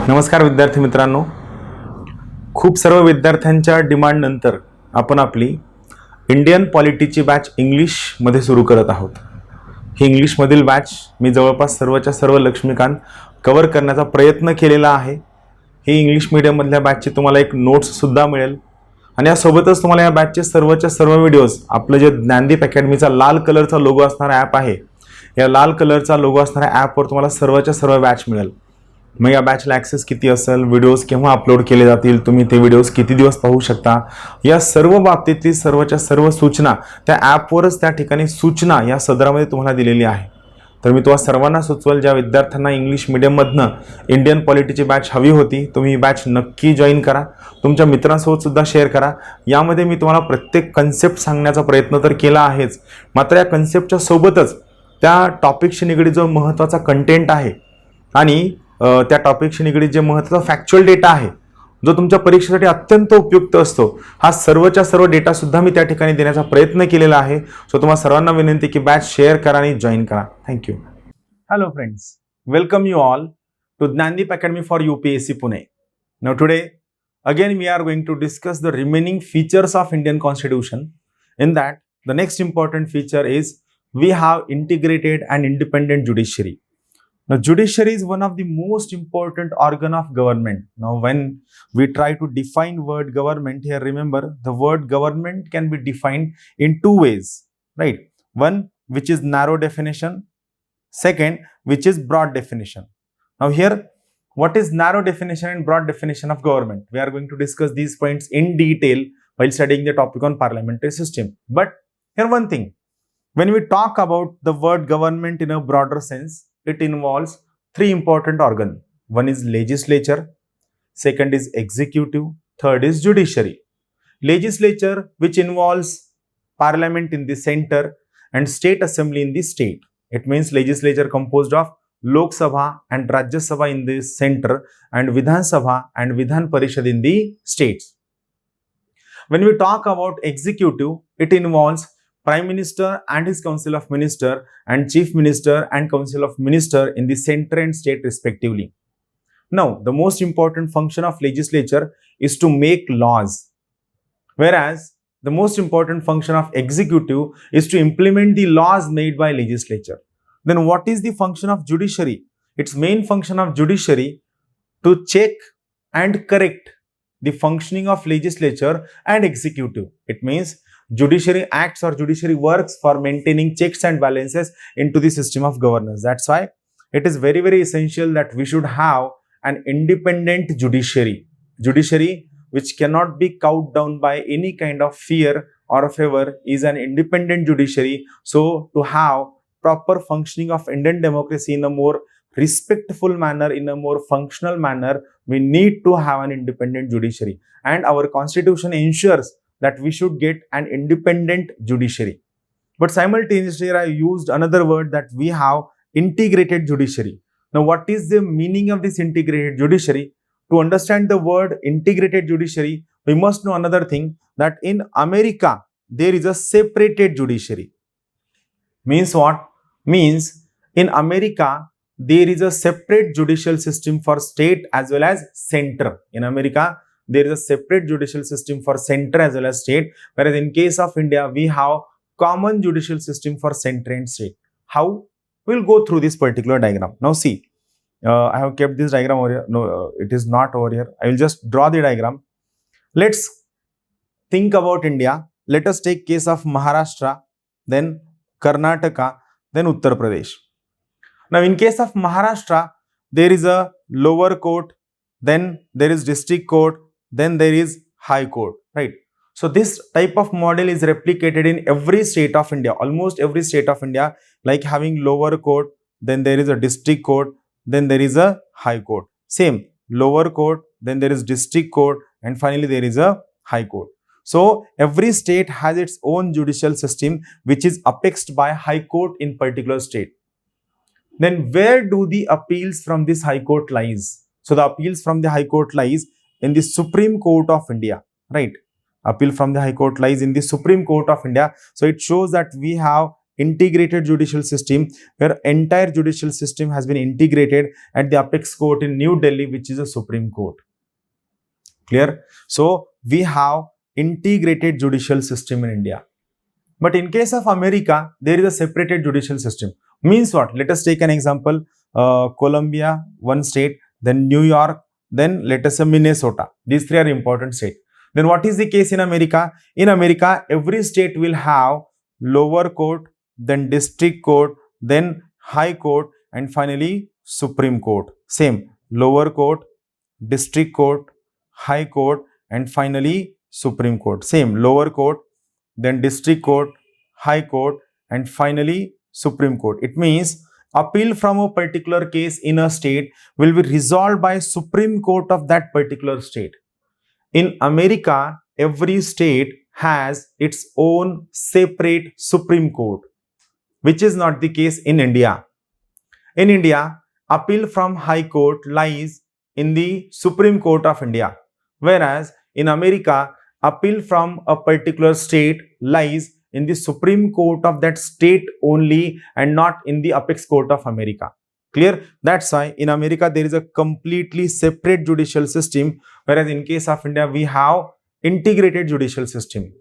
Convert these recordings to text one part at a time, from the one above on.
नमस्कार विद्यार्थी मित्रांनो. खूप सर्व विद्यार्थ्यांच्या डिमांड नंतर आपण आपली इंडियन पॉलिटीची बॅच इंग्लिशमध्ये सुरू करत आहोत. ही इंग्लिशमधील बॅच मी जवळपास सर्वच्या सर्व लक्ष्मीकांत कव्हर करण्याचा प्रयत्न केलेला आहे. ही इंग्लिश मीडियममधल्या बॅचची तुम्हाला एक नोट्ससुद्धा मिळेल आणि यासोबतच तुम्हाला या बॅचचे सर्वच्या सर्व व्हिडिओज, आपलं जे ज्ञानदीप अकॅडमीचा लाल कलरचा लोगो असणारा ॲप आहे, या लाल कलरचा लोगो असणाऱ्या ॲपवर तुम्हाला सर्वच्या सर्व बॅच मिळेल. मग या बॅचला ॲक्सेस किती असेल, व्हिडिओज केव्हा अपलोड केले जातील, तुम्ही ते व्हिडिओज किती दिवस पाहू शकता, या सर्व बाबतीतली सर्वच्या सर्व सूचना त्या ॲपवरच त्या ठिकाणी सूचना या सदरामध्ये तुम्हाला दिलेली आहे. तर मी तुम्हाला सर्वांना सुचवेल, ज्या विद्यार्थ्यांना इंग्लिश मीडियममधनं इंडियन पॉलिटीची बॅच हवी होती, तुम्ही ही बॅच नक्की जॉईन करा. तुमच्या मित्रांसोबत सुद्धा शेअर करा. यामध्ये मी तुम्हाला प्रत्येक कन्सेप्ट सांगण्याचा प्रयत्न तर केला आहेच, मात्र या कन्सेप्टच्या सोबतच त्या टॉपिकशी निगडीत जो महत्त्वाचा कंटेंट आहे आणि त्या टॉपिकशी निगडीत जे महत्त्वाचा फॅक्च्युअल डेटा आहे, जो तुमच्या परीक्षेसाठी अत्यंत उपयुक्त असतो, हा सर्वच्या सर्व डेटा सुद्धा मी त्या ठिकाणी देण्याचा प्रयत्न केलेला आहे. सो तुम्हाला सर्वांना विनंती की बॅच शेअर करा आणि जॉईन करा. Thank you. Hello friends, welcome you all to Gyandeep academy for UPSC Pune. Now today again we are going to discuss the remaining features of Indian Constitution. In that, the next important feature is we have integrated and independent judiciary. Now, judiciary is one of the most important organ of government. Now, when we try to define word government here, remember the word government can be defined in two ways, right? One, which is narrow definition. Second, which is broad definition. Now, here, what is narrow definition and broad definition of government? We are going to discuss these points in detail while studying the topic on parliamentary system. But here one thing, when we talk about the word government in a broader sense, it involves three important organs. One is legislature, second is executive, third is judiciary. Legislature, which involves parliament in the center and state assembly in the state. It means legislature composed of Lok Sabha and Rajya Sabha in the center and Vidhan Sabha and Vidhan Parishad in the states. When we talk about executive, it involves Prime Minister and his Council of Minister and Chief Minister and Council of Minister in the center and state respectively. Now, the most important function of legislature is to make laws, whereas the most important function of executive is to implement the laws made by legislature. Then what is the function of judiciary? Its main function of judiciary to check and correct the functioning of legislature and executive. It means judiciary acts or judiciary works for maintaining checks and balances into the system of governance. That's why it is very, very essential that we should have an independent judiciary. Judiciary which cannot be cowed down by any kind of fear or favor is an independent judiciary. So to have proper functioning of Indian democracy in a more respectful manner, in a more functional manner, we need to have an independent judiciary. And our constitution ensures that we should get an independent judiciary. But simultaneously, I used another word that we have integrated judiciary. Now, what is the meaning of this integrated judiciary? To understand the word integrated judiciary, we must know another thing, that in America, there is a separated judiciary. Means what? Means in America, there is a separate judicial system for state as well as center. In America, there is a separate judicial system for center as well as state, whereas in case of India, we have common judicial system for center and state. How? We'll go through this particular diagram. Now see, I have kept this diagram over here. No, it is not over here. I will just draw the diagram. Let's think about India. Let us take case of Maharashtra, then Karnataka, then Uttar Pradesh. Now, in case of Maharashtra, there is a lower court, then there is district court, then there is high court, right? So, this type of model is replicated in every state of India, almost every state of India, like having lower court, then there is a district court, then there is a high court. Same, lower court, then there is district court, and finally there is a high court. So, every state has its own judicial system which is apexed by high court in particular state. Then where do the appeals from this high court lies? So, the appeals from the high court lies in the Supreme Court of India, right? Appeal from the high court lies in the Supreme Court of India. So, it shows that we have integrated judicial system where entire judicial system has been integrated at the apex court in New Delhi, which is a Supreme Court. Clear? So we have integrated judicial system in India. But in case of America, there is a separated judicial system. Means what? Let us take an example. Colombia, one state, then New York, then let us say Minnesota. These three are important states. Then what is the case in America? In America, every state will have lower court, then district court, then high court, and finally Supreme Court. Same, lower court, district court, high court, and finally Supreme Court. Same, lower court, then district court, high court, and finally Supreme Court. It means appeal from a particular case in a state will be resolved by Supreme Court of that particular state. In America, every state has its own separate Supreme Court, which is not the case in India. In India, appeal from High Court lies in the Supreme Court of India, whereas in America, appeal from a particular state lies in the Supreme Court of that state only and not in the apex court of America. Clear? That's why in America there is a completely separate judicial system, whereas in case of India we have integrated judicial system.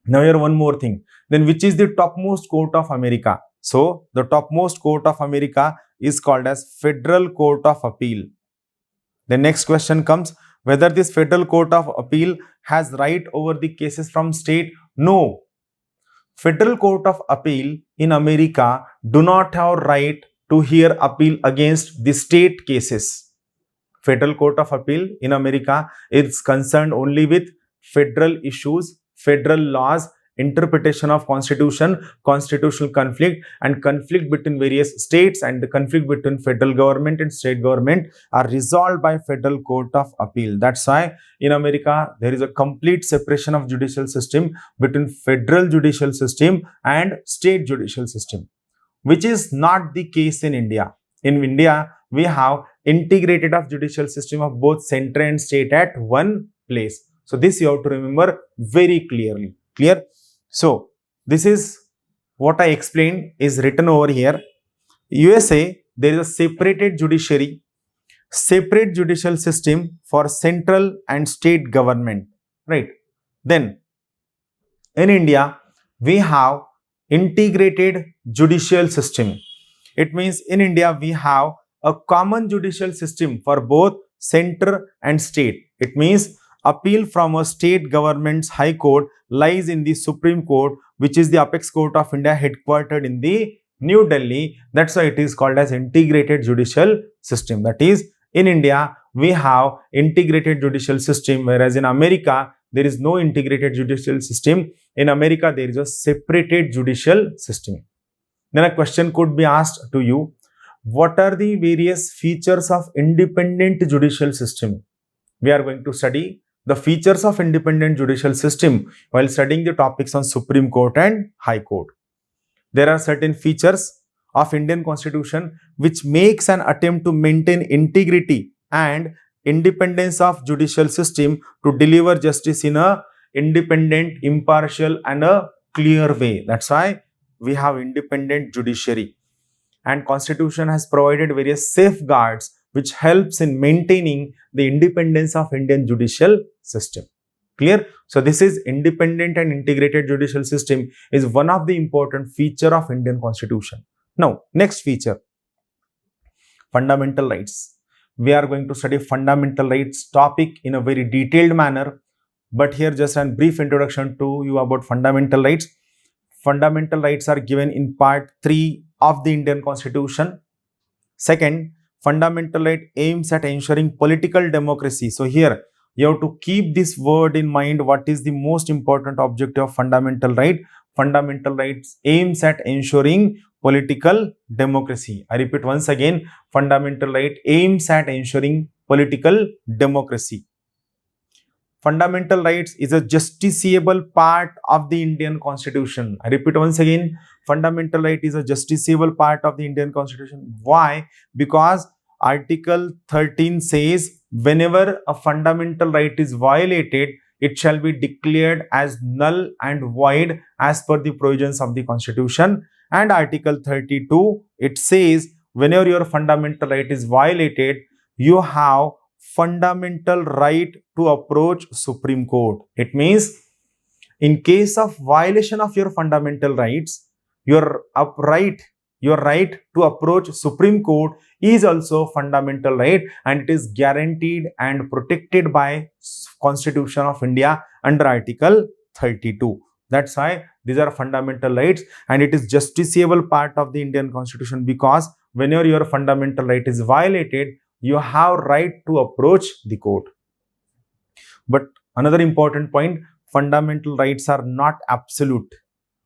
Now here one more thing. Then which is the topmost court of America? So the topmost court of America is called as Federal Court of Appeal. The next question comes, whether this Federal Court of Appeal has right over the cases from state? No. Federal Court of Appeal in America do not have right to hear appeal against the state cases. Federal Court of Appeal in America is concerned only with federal issues, federal laws, interpretation of constitution, constitutional conflict, and conflict between various states and the conflict between federal government and state government are resolved by Federal Court of Appeal. That's why in America there is a complete separation of judicial system between federal judicial system and state judicial system, which is not the case in India. In India, we have integrated of judicial system of both center and state at one place. So this you have to remember very clearly. Clear? So this is what I explained is written over here. USA, there is a separated judiciary, separate judicial system for central and state government, right? Then in India, we have integrated judicial system. It means in India, we have a common judicial system for both center and state. It means appeal from a state government's high court lies in the Supreme Court, which is the apex court of India headquartered in the New Delhi. That's why it is called as integrated judicial system. That is, in India, we have integrated judicial system, whereas in America, there is no integrated judicial system. In America, there is a separated judicial system. Then a question could be asked to you, what are the various features of independent judicial system? We are going to study the features of independent judicial system while studying the topics on Supreme Court and High Court. There are certain features of Indian Constitution which makes an attempt to maintain integrity and independence of judicial system to deliver justice in a independent, impartial and a clear way. That's why we have independent judiciary, and Constitution has provided various safeguards which helps in maintaining the independence of Indian judicial system. Clear? So this is independent and integrated judicial system is one of the important feature of Indian Constitution. Now, next feature, fundamental rights. We are going to study fundamental rights topic in a very detailed manner, but here just a brief introduction to you about fundamental rights. Fundamental rights are given in part 3 of the Indian Constitution. Second, fundamental right aims at ensuring political democracy. So here you have to keep this word in mind. What is the most important objective of fundamental right? Fundamental rights aims at ensuring political democracy. I repeat once again, fundamental right aims at ensuring political democracy. Fundamental rights is a justiciable part of the Indian Constitution. I repeat once again, fundamental right is a justiciable part of the Indian Constitution. Why? Because Article 13 says whenever a fundamental right is violated, it shall be declared as null and void as per the provisions of the Constitution. And Article 32, it says whenever your fundamental right is violated, you have fundamental right to approach Supreme Court. It means in case of violation of your fundamental rights, your right to approach Supreme Court is also fundamental right, and it is guaranteed and protected by Constitution of India under Article 32. That's why these are fundamental rights, and it is justiciable part of the Indian Constitution, because whenever your fundamental right is violated, you have right to approach the court. But another important point, fundamental rights are not absolute,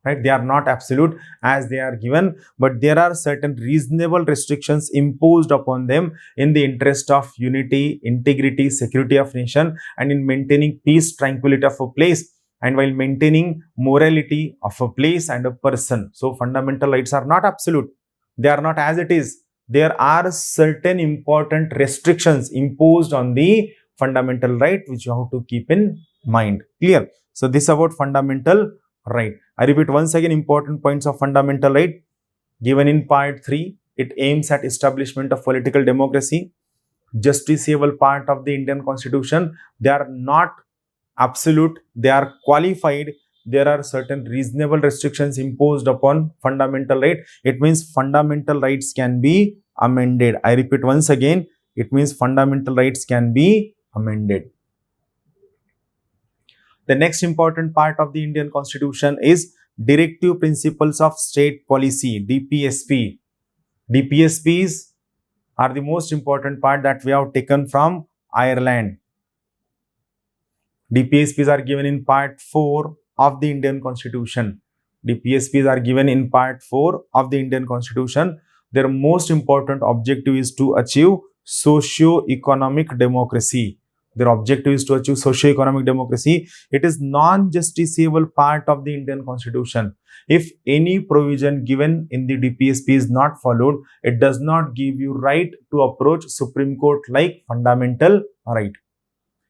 right? They are not absolute as they are given, but there are certain reasonable restrictions imposed upon them in the interest of unity, integrity, security of nation, and in maintaining peace, tranquility of a place, and while maintaining morality of a place and a person. So fundamental rights are not absolute. They are not as it is. There are certain important restrictions imposed on the fundamental right which you have to keep in mind. Clear? So this about fundamental right. I repeat once again important points of fundamental right given in part 3. It aims at establishment of political democracy, justiciable part of the Indian Constitution. They are not absolute, they are qualified. There are certain reasonable restrictions imposed upon fundamental right. It means fundamental rights can be amended. I repeat once again, it means fundamental rights can be amended. The next important part of the Indian Constitution is Directive Principles of State Policy, DPSP. DPSPs are the most important part that we have taken from Ireland. DPSPs are given in part 4 of the Indian Constitution. DPSPs are given in part 4 of the Indian Constitution. Their most important objective is to achieve socio-economic democracy. Their objective is to achieve socio-economic democracy. It is non-justiciable part of the Indian Constitution. If any provision given in the DPSP is not followed, it does not give you right to approach Supreme Court like fundamental right.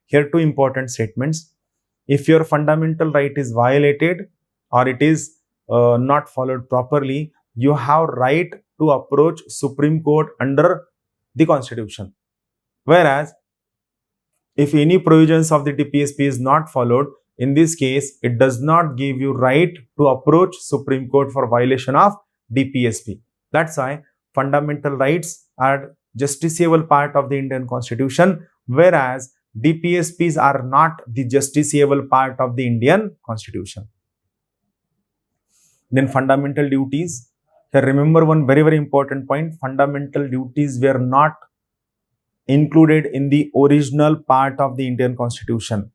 Here two important statements. If your fundamental right is violated or it is not followed properly, you have right to approach Supreme Court under the Constitution. Whereas, if any provisions of the DPSP is not followed, in this case, it does not give you right to approach Supreme Court for violation of DPSP. That's why fundamental rights are justiciable part of the Indian Constitution, whereas DPSPs are not the justiciable part of the Indian Constitution. Then fundamental duties. Here remember one very important point. Fundamental duties were not included in the original part of the Indian Constitution.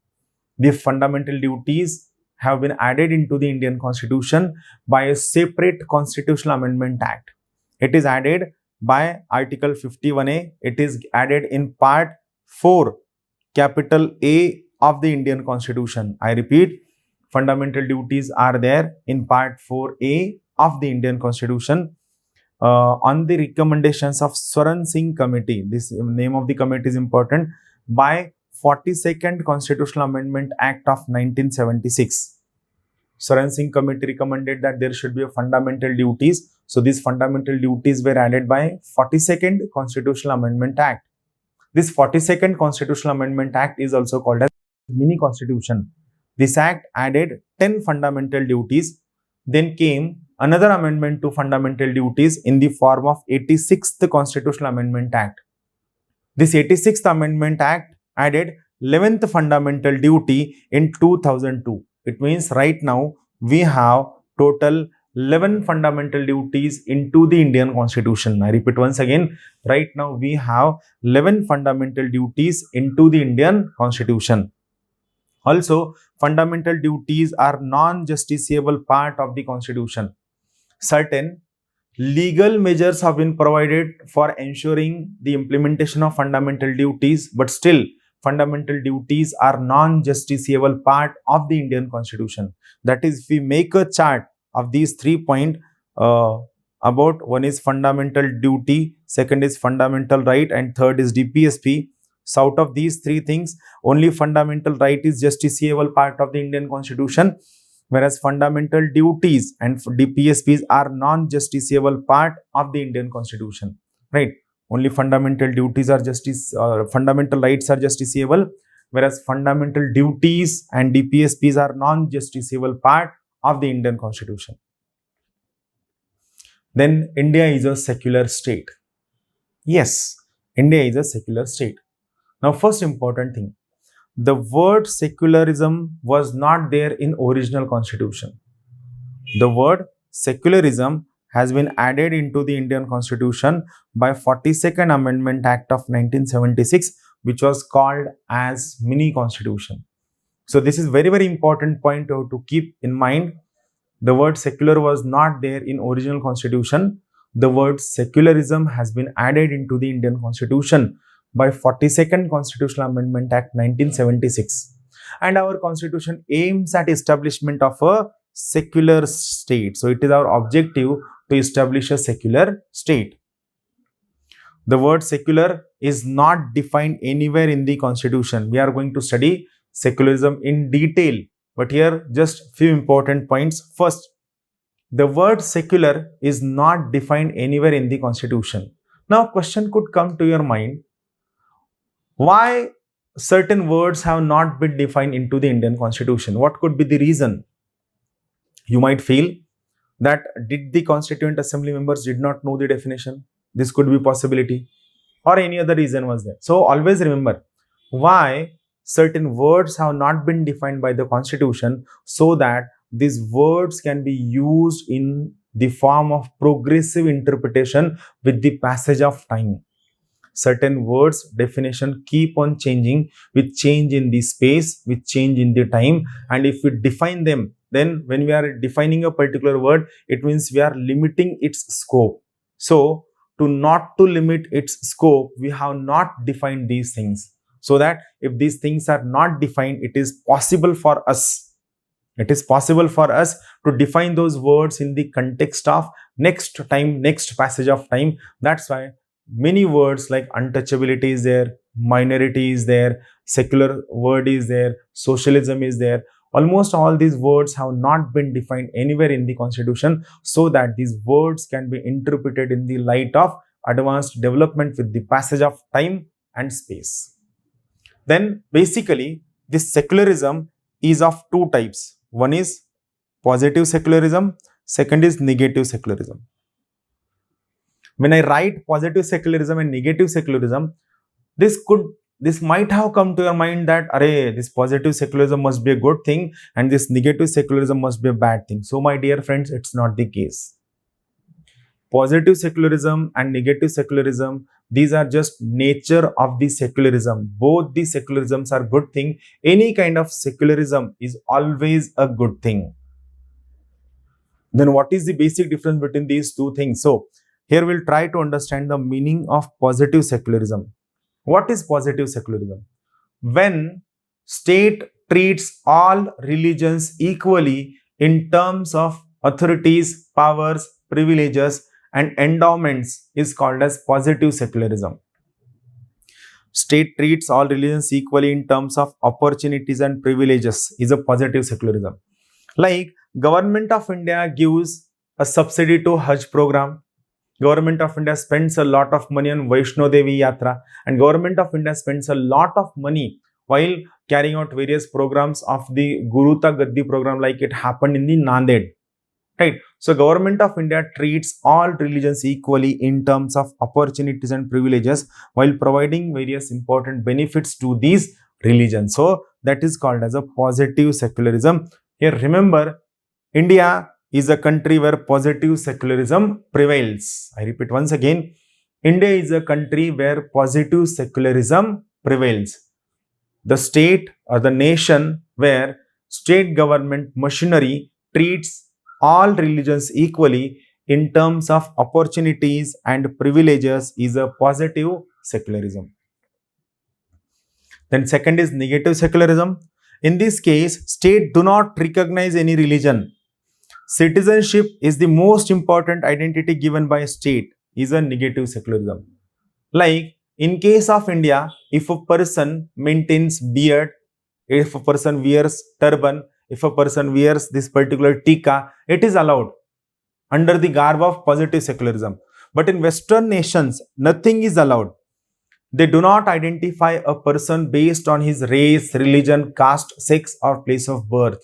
The fundamental duties have been added into the Indian Constitution by a separate Constitutional Amendment Act. It is added by Article 51A. It is added in Part 4, Capital A of the Indian Constitution. I repeat, fundamental duties are there in Part 4A of the Indian Constitution. On the recommendations of Swaran Singh Committee, this name of the committee is important, by 42nd Constitutional Amendment Act of 1976. Swaran Singh Committee recommended that there should be a fundamental duties. So these fundamental duties were added by 42nd Constitutional Amendment Act. This 42nd Constitutional Amendment Act is also called as mini constitution. This act added 10 fundamental duties. Then came another amendment to fundamental duties in the form of 86th Constitutional Amendment Act. This 86th Amendment Act added 11th fundamental duty in 2002. It means right now we have total 11 fundamental duties into the Indian Constitution. I repeat once again, right now we have 11 fundamental duties into the Indian Constitution. Also, fundamental duties are non-justiciable part of the Constitution. Certain legal measures have been provided for ensuring the implementation of fundamental duties, but still fundamental duties are non-justiciable part of the Indian Constitution. That is, if we make a chart of these 3 points about, one is fundamental duty, second is fundamental right, and third is DPSP. So out of these three things, only fundamental right is justiciable part of the Indian Constitution, whereas fundamental duties and DPSPs are non-justiciable part of the Indian Constitution, right? Only fundamental duties are fundamental rights are justiciable, whereas fundamental duties and DPSPs are non-justiciable part of the Indian Constitution. Then India is a secular state. Yes, India is a secular state. Now, first important thing, the word secularism was not there in original constitution. The word secularism has been added into the Indian Constitution by 42nd Amendment Act of 1976, which was called as mini constitution. So this is very, very important point to keep in mind. The word secular was not there in original constitution. The word secularism has been added into the Indian Constitution by 42nd Constitutional Amendment Act 1976. And our constitution aims at establishment of a secular state. So it is our objective to establish a secular state. The word secular is not defined anywhere in the constitution. We are going to study secularism in detail, but here just few important points. First, the word secular is not defined anywhere in the constitution. Now, a question could come to your mind, why certain words have not been defined into the Indian Constitution? What could be the reason? You might feel that did the Constituent Assembly members did not know the definition? This could be possibility, or any other reason was there. So always remember why certain words have not been defined by the Constitution, so that these words can be used in the form of progressive interpretation with the passage of time. Certain words definition keep on changing with change in the space, with change in the time, and if we define them, then when we are defining a particular word, it means we are limiting its scope. So not to limit its scope, we have not defined these things, so that if these things are not defined, it is possible for us to define those words in the context of next time, next passage of time. That's why many words like untouchability is there, minority is there, secular word is there, socialism is there. Almost all these words have not been defined anywhere in the Constitution, so that these words can be interpreted in the light of advanced development with the passage of time and space. Then basically this secularism is of two types. One is positive secularism, second is negative secularism. When I write positive secularism and negative secularism, this might have come to your mind that this positive secularism must be a good thing and this negative secularism must be a bad thing. So my dear friends, it's not the case. Positive secularism and negative secularism, these are just nature of the secularism. Both the secularisms are good thing. Any kind of secularism is always a good thing. Then what is the basic difference between these two things? So here we'll try to understand the meaning of positive secularism. What is positive secularism? When state treats all religions equally in terms of authorities, powers, privileges and endowments is called as positive secularism. State treats all religions equally in terms of opportunities and privileges is a positive secularism. Like Government of India gives a subsidy to Hajj program. Government of India spends a lot of money on Vaishno Devi Yatra, and Government of India spends a lot of money while carrying out various programs of the Guruta Gaddi program, like it happened in the Nanded. Right. So Government of India treats all religions equally in terms of opportunities and privileges while providing various important benefits to these religions. So that is called as a positive secularism. Here remember, India is a country where positive secularism prevails. I repeat once again, India is a country where positive secularism prevails. The state or the nation where state government machinery treats all religions equally in terms of opportunities and privileges is a positive secularism. Then second is negative secularism. In this case, state do not recognize any religion. Citizenship is the most important identity given by a state is a negative secularism. Like In case of India, if a person maintains beard, if a person wears turban, if a person wears this particular tika, it is allowed under the garb of positive secularism. But in Western nations, nothing is allowed. They do not identify a person based on his race, religion, caste, sex, or place of birth.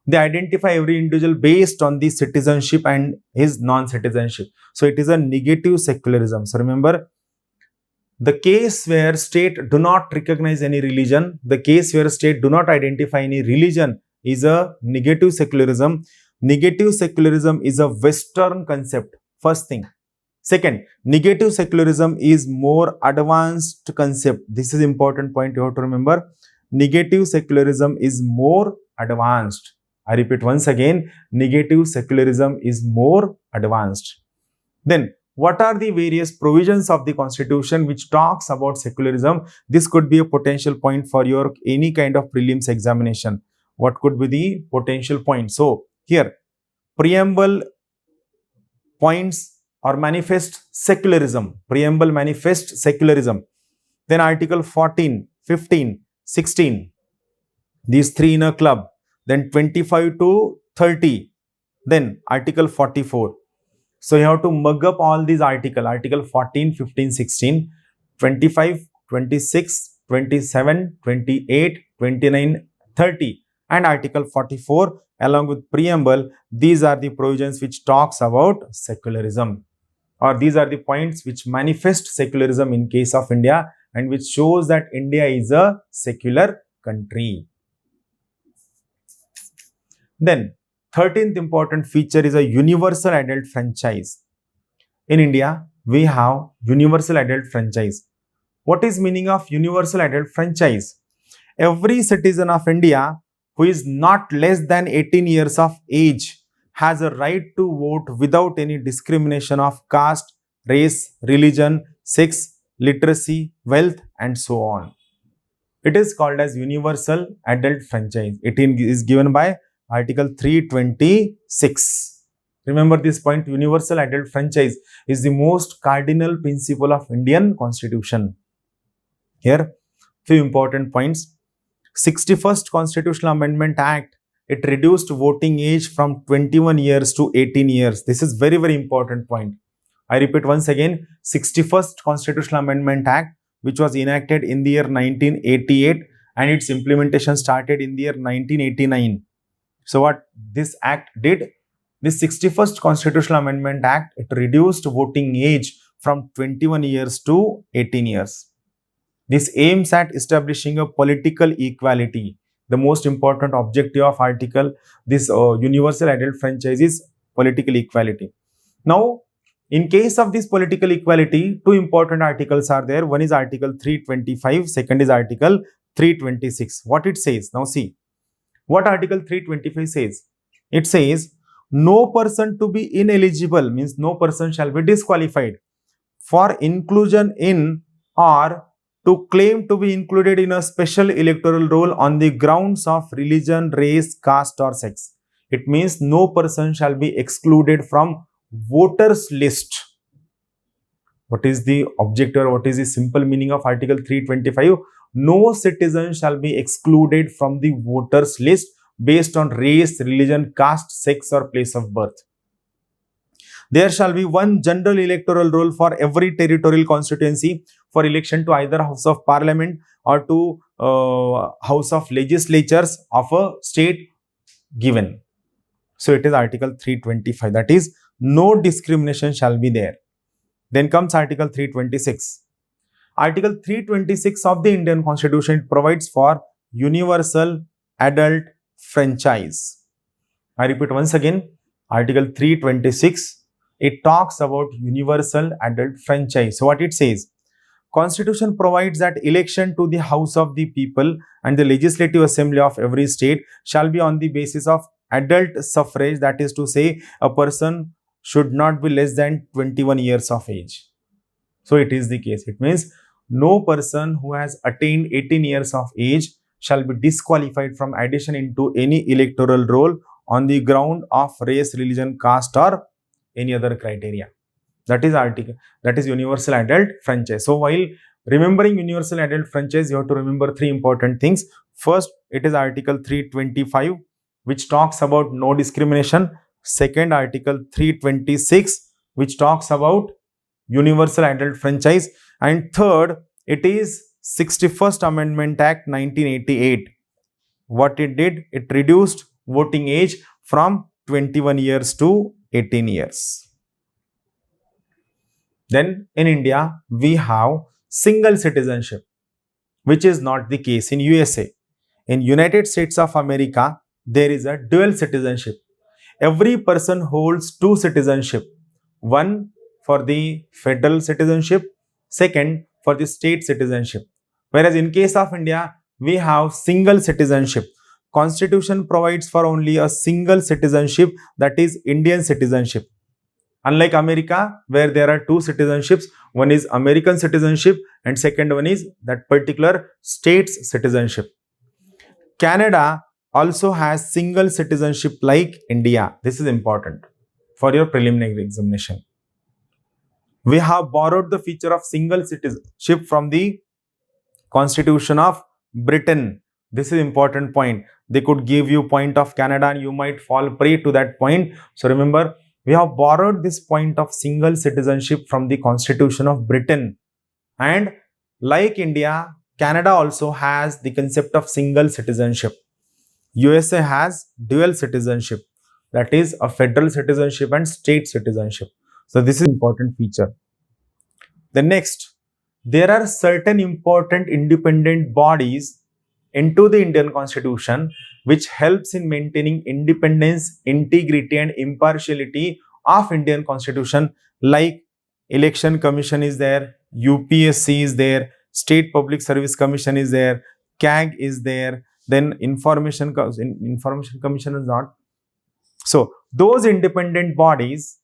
They identify every individual based on the citizenship and his non-citizenship. So it is a negative secularism. So remember, the case where state do not recognize any religion, the case where state do not identify any religion is a negative secularism. Negative secularism is a Western concept, first thing. Second, negative secularism is more advanced concept. This is important point you have to remember. Negative secularism is more advanced. I repeat once again, negative secularism is more advanced. Then, what are the various provisions of the constitution which talks about secularism? This could be a potential point for your any kind of prelims examination. What could be the potential point? So, here, preamble points or manifest secularism. Preamble manifest secularism. Then Article 14, 15, 16. These three in a club. Then 25 to 30. Then Article 44. So you have to mug up all these articles. Article 14, 15, 16, 25, 26, 27, 28, 29, 30 and Article 44 along with preamble. These are the provisions which talks about secularism, or these are the points which manifest secularism in case of India and which shows that India is a secular country. Then 13th important feature is a universal adult franchise. In India, we have universal adult franchise. What is meaning of universal adult franchise? Every citizen of India who is not less than 18 years of age has a right to vote without any discrimination of caste, race, religion, sex, literacy, wealth and so on. It is called as universal adult franchise. It is given by Article 326. Remember this point, universal adult franchise is the most cardinal principle of Indian Constitution. Here, few important points. 61st Constitutional Amendment Act, it reduced voting age from 21 years to 18 years. This is very, very important point. I repeat once again, 61st Constitutional Amendment Act, which was enacted in the year 1988 and its implementation started in the year 1989. So what this act did, this 61st Constitutional Amendment Act, it reduced voting age from 21 years to 18 years. This aims at establishing a political equality. The most important objective of this universal adult franchise is political equality. Now, in case of this political equality, two important articles are there. One is Article 325, second is Article 326. What it says? Now see, what Article 325 says? It says, no person to be ineligible, means no person shall be disqualified for inclusion in or to claim to be included in a special electoral roll on the grounds of religion, race, caste or sex. It means no person shall be excluded from voters list. What is the objective or what is the simple meaning of Article 325? No citizen shall be excluded from the voters list based on race, religion, caste, sex or place of birth. There shall be one general electoral roll for every territorial constituency for election to either House of Parliament or to House of Legislatures of a state given. So it is Article 325, that is no discrimination shall be there. Then comes Article 326. Article 326 of the Indian Constitution provides for universal adult franchise. I repeat once again, Article 326, it talks about universal adult franchise. So what it says? Constitution provides that election to the House of the People and the Legislative Assembly of every state shall be on the basis of adult suffrage, that is to say, a person should not be less than 21 years of age. So it is the case. It means no person who has attained 18 years of age shall be disqualified from admission into any electoral roll on the ground of race, religion, caste or any other criteria. That is universal adult franchise. So while Remembering universal adult franchise, you have to remember three important things. First, it is Article 325, which talks about no discrimination. Second, Article 326, which talks about universal adult franchise. And third, it is 61st Amendment Act 1988. What it did, it reduced voting age from 21 years to 18 years. Then in India, we have single citizenship, which is not the case in USA. In United States of America, there is a dual citizenship. Every person holds two citizenship, one for the federal citizenship, second for the state citizenship. Whereas in case of India, we have single citizenship. Constitution provides for only a single citizenship, that is Indian citizenship. Unlike America, where there are two citizenships, one is American citizenship and second one is that particular state's citizenship. Canada also has single citizenship like India. This is important for your preliminary examination. We have borrowed the feature of single citizenship from the Constitution of Britain. This is important point. They could give you point of Canada and you might fall prey to that point. So remember, we have borrowed this point of single citizenship from the Constitution of Britain. And like India, Canada also has the concept of single citizenship. USA has dual citizenship, that is a federal citizenship and state citizenship. So this is an important feature. The next, there are certain important independent bodies into the Indian Constitution which helps in maintaining independence, integrity and impartiality of Indian Constitution, like Election Commission is there, UPSC is there, State Public Service Commission is there, CAG is there, then Information Commission is not. So those independent bodies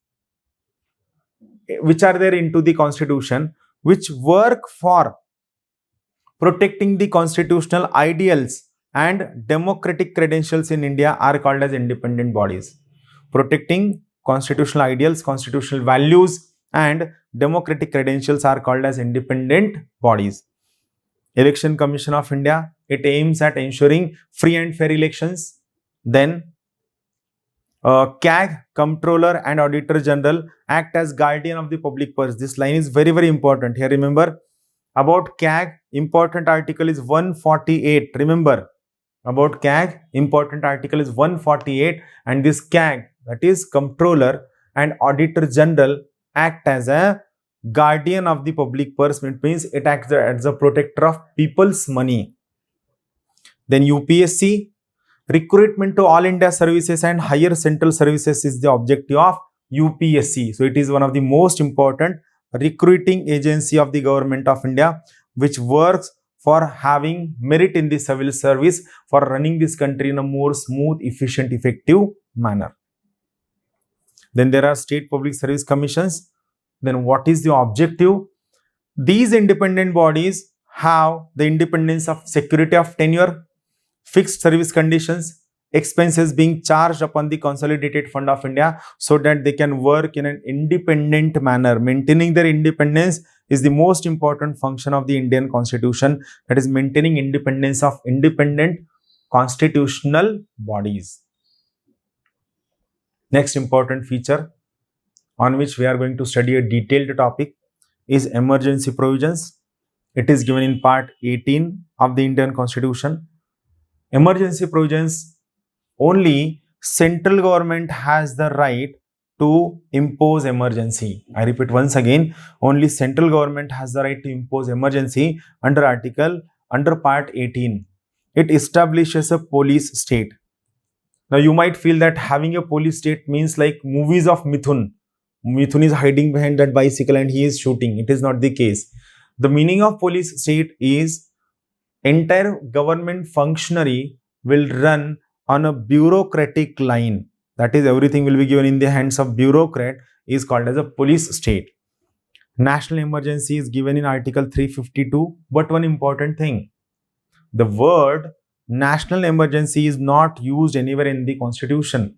which are there into the Constitution, which work for protecting the constitutional ideals and democratic credentials in India, are called as independent bodies. Protecting constitutional ideals, constitutional values and democratic credentials are called as independent bodies. Election Commission of India, it aims at ensuring free and fair elections. Then CAG, Comptroller and Auditor General, act as guardian of the public purse. This line is very, very important. Here remember, about CAG, important article is 148. Remember, about CAG, important article is 148, and this CAG, that is Comptroller and Auditor General, act as a guardian of the public purse. It means it acts as a protector of people's money. Then UPSC, recruitment to all India services and higher central services is the objective of UPSC. So it is one of the most important recruiting agency of the government of India, which works for having merit in the civil service for running this country in a more smooth, efficient, effective manner. Then there are state public service commissions. Then what is the objective? These independent bodies have the independence of security of tenure, fixed service conditions, expenses being charged upon the consolidated fund of India, so that they can work in an independent manner. Maintaining their independence is the most important function of the Indian Constitution, that is maintaining independence of independent constitutional bodies. Next important feature on which we are going to study a detailed topic is emergency provisions. It is given in part 18 of the Indian Constitution. Emergency provisions, only central government has the right to impose emergency. I repeat once again, only central government has the right to impose emergency under part 18. It establishes a police state. Now you might feel that having a police state means like movies of Mithun. Mithun is hiding behind that bicycle and he is shooting. It is not the case. The meaning of police state is entire government functionary will run on a bureaucratic line. That is, everything will be given in the hands of bureaucrat, is called as a police state. National emergency is given in Article 352. But one important thing, the word national emergency is not used anywhere in the Constitution.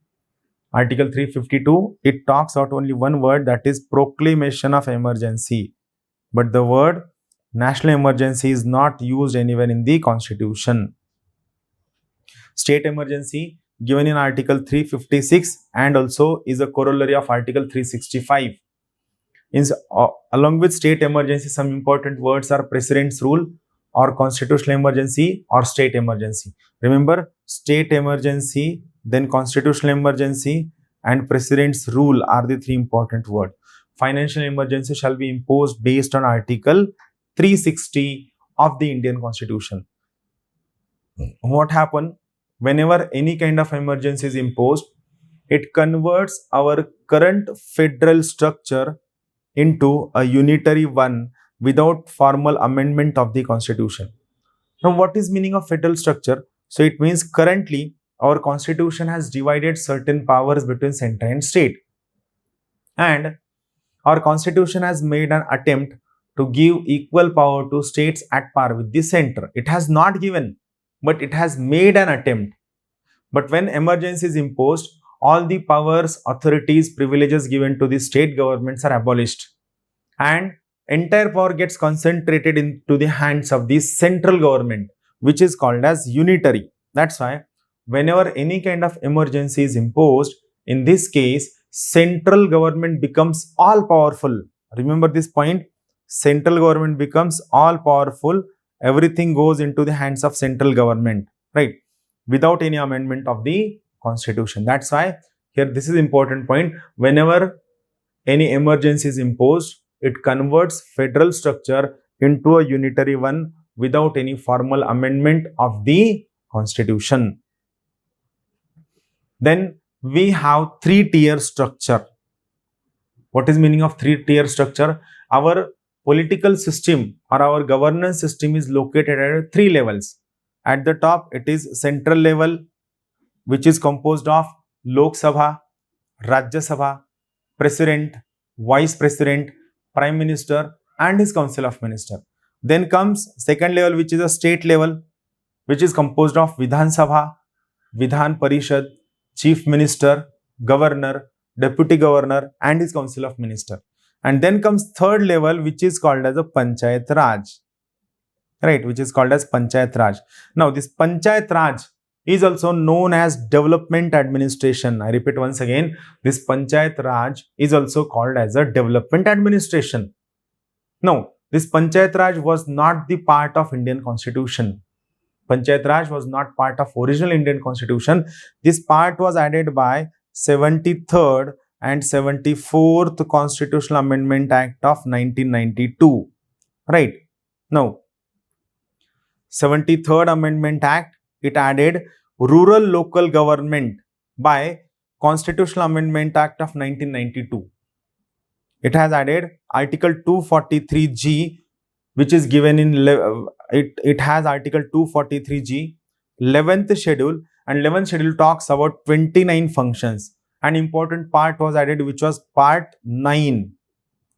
Article 352, it talks out only one word, that is proclamation of emergency. But the word national emergency is not used anywhere in the constitution. State emergency given in article 356 and also is a corollary of article 365. Along with state emergency, some important words are president's rule or constitutional emergency or state emergency. Remember, state emergency, then constitutional emergency and president's rule are the three important words. Financial emergency shall be imposed based on article 360 of the Indian Constitution. What happened? Whenever any kind of emergency is imposed, it converts our current federal structure into a unitary one without formal amendment of the constitution. Now, what is meaning of federal structure? So it means currently our constitution has divided certain powers between center and state, and our constitution has made an attempt to give equal power to states at par with the center. It has not given, but it has made an attempt. But when emergency is imposed, all the powers, authorities, privileges given to the state governments are abolished, and entire power gets concentrated into the hands of the central government, which is called as unitary. That's why whenever any kind of emergency is imposed, in this case, central government becomes all powerful. Remember this point, central government becomes all powerful. Everything goes into the hands of central government, right? Without any amendment of the constitution. That's why here this is important point. Whenever any emergency is imposed, it converts federal structure into a unitary one without any formal amendment of the constitution. Then we have three-tier structure. What is meaning of three-tier structure? Our political system or our governance system is located at three levels. At the top, it is central level, which is composed of Lok Sabha, Rajya Sabha, President, Vice President, Prime Minister and his Council of Ministers. Then comes second level, which is a state level, which is composed of Vidhan Sabha, Vidhan Parishad, Chief Minister, Governor, Deputy Governor and his Council of Ministers. And then comes third level, which is called as a Panchayat Raj, right, which is called as Panchayat Raj. Now this Panchayat Raj is also known as development administration. I repeat once again, this Panchayat Raj is also called as a development administration. Now, this Panchayat Raj was not the part of Indian Constitution. Panchayat Raj was not part of original Indian Constitution. This part was added by 73rd and 74th Constitutional Amendment Act of 1992. Right. Now, 73rd Amendment Act, it added rural local government by Constitutional Amendment Act of 1992. It has added Article 243G, which is given in it has Article 243G, 11th schedule, and 11th schedule talks about 29 functions. An important part was added, which was part 9.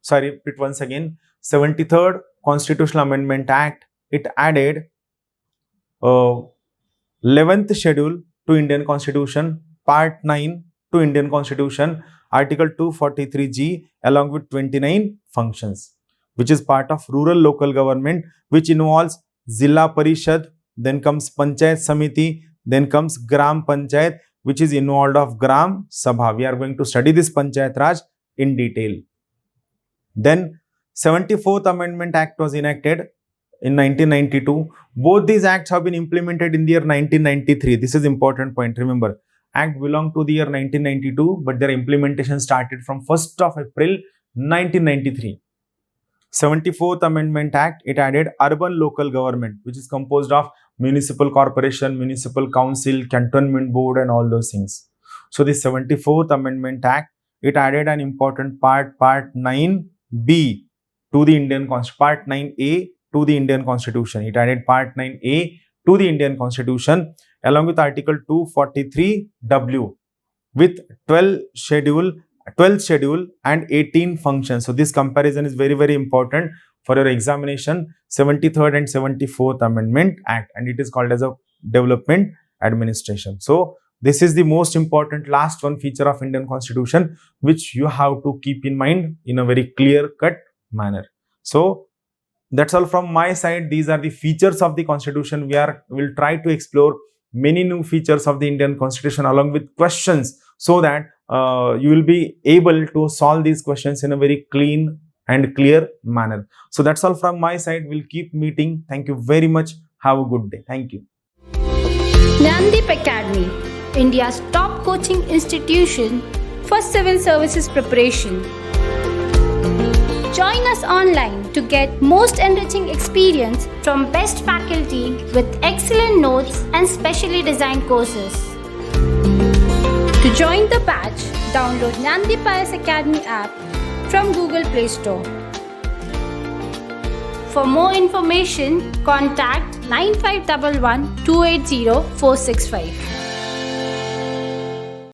Sorry, repeat once again. 73rd Constitutional Amendment Act, it added 11th schedule to Indian Constitution, part 9 to Indian Constitution, Article 243G along with 29 functions, which is part of rural local government, which involves Zilla Parishad, then comes Panchayat Samiti, then comes Gram Panchayat, which is involved of Gram Sabha. We are going to study this Panchayat Raj in detail. Then 74th Amendment Act was enacted in 1992. Both these acts have been implemented in the year 1993. This is important point. Remember, Act belonged to the year 1992, but their implementation started from 1st of April 1993. 74th Amendment Act, it added urban local government, which is composed of municipal corporation, municipal council, cantonment board and all those things. So the 74th Amendment Act, it added an important part 9B to the Indian Constitution, part 9A to the Indian Constitution. It added part 9A to the Indian Constitution along with Article 243W with 12th schedule and 18 functions. So this comparison is very, very important for your examination. 73rd and 74th Amendment Act, and it is called as a development administration. So this is the most important last one feature of Indian Constitution, which you have to keep in mind in a very clear cut manner. So That's all from my side. These are the features of the Constitution. Will try to explore many new features of the Indian Constitution along with questions, so that you will be able to solve these questions in a very clean and clear manner. So that's all from my side. We'll keep meeting. Thank you very much. Have a good day. Thank you. Jnandeep Academy, India's top coaching institution for civil services preparation. Join us online to get most enriching experience from best faculty with excellent notes and specially designed courses. To join the batch, download Jnandeep IAS Academy app from Google Play Store. For more information, contact 9511 280 465.